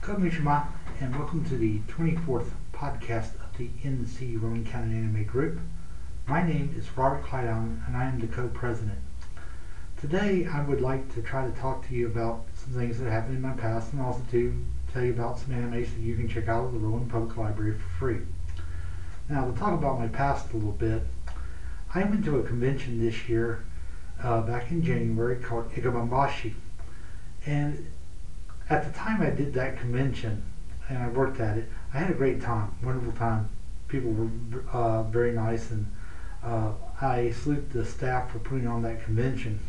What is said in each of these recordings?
Konnichiwa, and welcome to the 24th podcast of the NC Rowan County Anime Group. My name is Robert Clydown, and I am the co-president. Today, I would like to try to talk to you about some things that happened in my past, and also to tell you about some animes that you can check out at the Rowan Public Library for free. Now, to talk about my past a little bit, I went to a convention this year, back in January, called Ikebambashi, and at the time I did that convention and I worked at it, I had a great time, wonderful time. People were very nice, and I salute the staff for putting on that convention.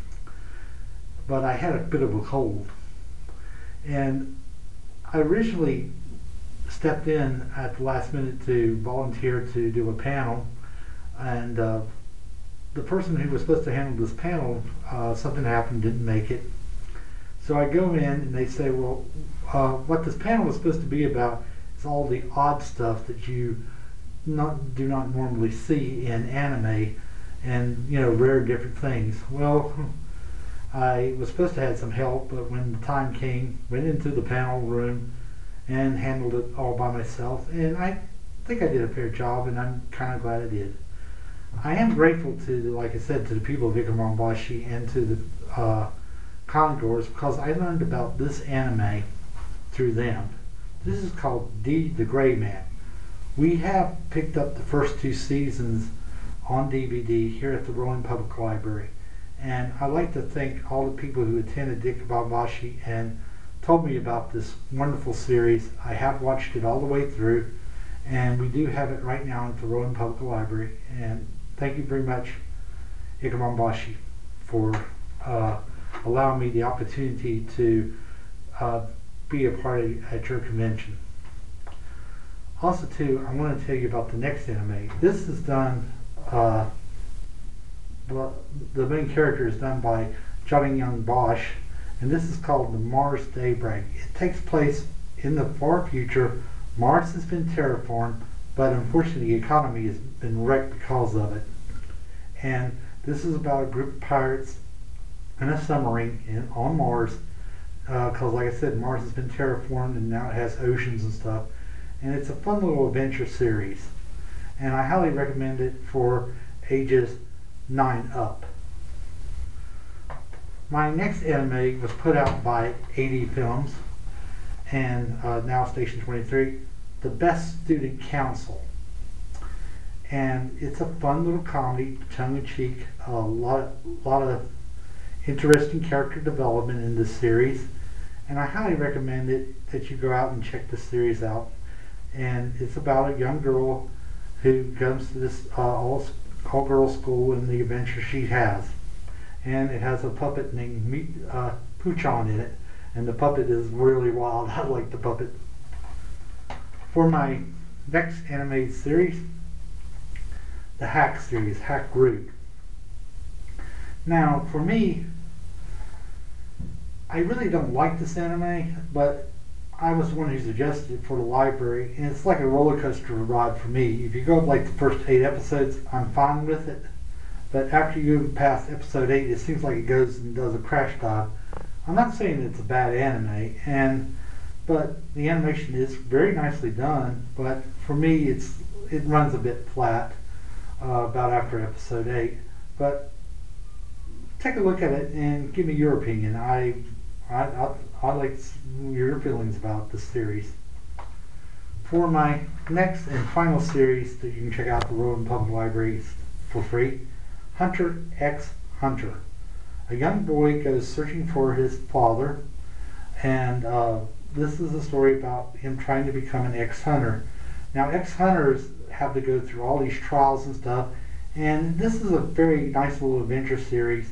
But I had a bit of a cold, and I originally stepped in at the last minute to volunteer to do a panel, and the person who was supposed to handle this panel, something happened, didn't make it. So I go in and they say, well, what this panel is supposed to be about is all the odd stuff that you do not normally see in anime, and rare different things. Well, I was supposed to have some help, but when the time came, went into the panel room and handled it all by myself, and I think I did a fair job, and I'm kind of glad I did. I am grateful to, like I said, to the people of Ikebambashi and to the Condors, because I learned about this anime through them. This is called D the Gray Man. We have picked up the first 2 seasons on DVD here at the Rowan Public Library, and I'd like to thank all the people who attended Ikebambashi and told me about this wonderful series. I have watched it all the way through, and we do have it right now at the Rowan Public Library, and thank you very much, Ikebambashi, for allowing me the opportunity to be a party at your convention. Also, too, I want to tell you about the next anime. This is done, the main character is done by Johnny Young Bosch, and this is called the Mars Daybreak. It takes place in the far future. Mars has been terraformed, but unfortunately the economy has been wrecked because of it. And this is about a group of pirates in a submarine on Mars, because like I said, Mars has been terraformed and now it has oceans and stuff, and it's a fun little adventure series, and I highly recommend it for ages 9 up. My next anime was put out by AD Films and now Station 23, The Best Student Council, and it's a fun little comedy, tongue-in-cheek, a lot of interesting character development in this series, and I highly recommend it that you go out and check this series out. And it's about a young girl who comes to this all-girls school and the adventure she has, and it has a puppet named Puchon in it, and the puppet is really wild. I like the puppet. For my next anime series, the Hack series, Hack Root. Now, for me, I really don't like this anime, but I was the one who suggested it for the library, and it's like a roller coaster ride for me. If you go up like the first 8 episodes, I'm fine with it, but after you go past episode 8, it seems like it goes and does a crash dive. I'm not saying it's a bad anime, but the animation is very nicely done, but for me it runs a bit flat about after episode 8. But take a look at it and give me your opinion. I like your feelings about this series. For my next and final series that you can check out at the Rowan Public Library for free, Hunter x Hunter. A young boy goes searching for his father, and this is a story about him trying to become an ex-hunter. Now, ex-hunters have to go through all these trials and stuff, and this is a very nice little adventure series.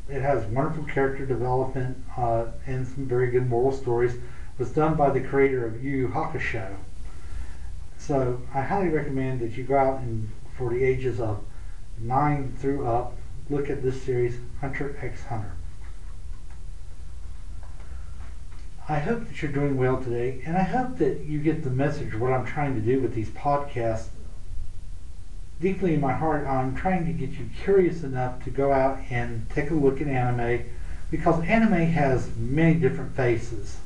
It has wonderful character development and some very good moral stories. It was done by the creator of Yu Yu Hakusho. So I highly recommend that you go out and, for the ages of 9 through up, look at this series, Hunter x Hunter. I hope that you're doing well today, and I hope that you get the message of what I'm trying to do with these podcasts. Deeply in my heart, I'm trying to get you curious enough to go out and take a look at anime, because anime has many different faces.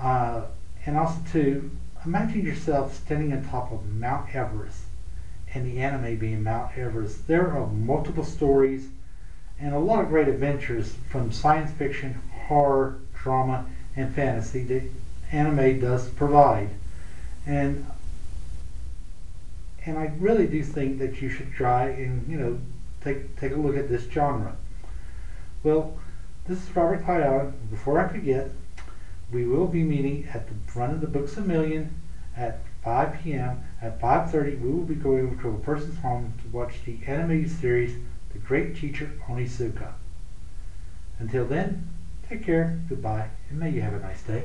And also too, imagine yourself standing on top of Mount Everest, and the anime being Mount Everest. There are multiple stories and a lot of great adventures from science fiction, horror, drama, and fantasy that anime does provide. And and I really do think that you should try and take a look at this genre. Well, this is Robert Clyde Allen. Before I forget, we will be meeting at the front of the Books A Million at 5 p.m. At 5:30, we will be going over to a person's home to watch the animated series The Great Teacher Onizuka. Until then, take care, goodbye, and may you have a nice day.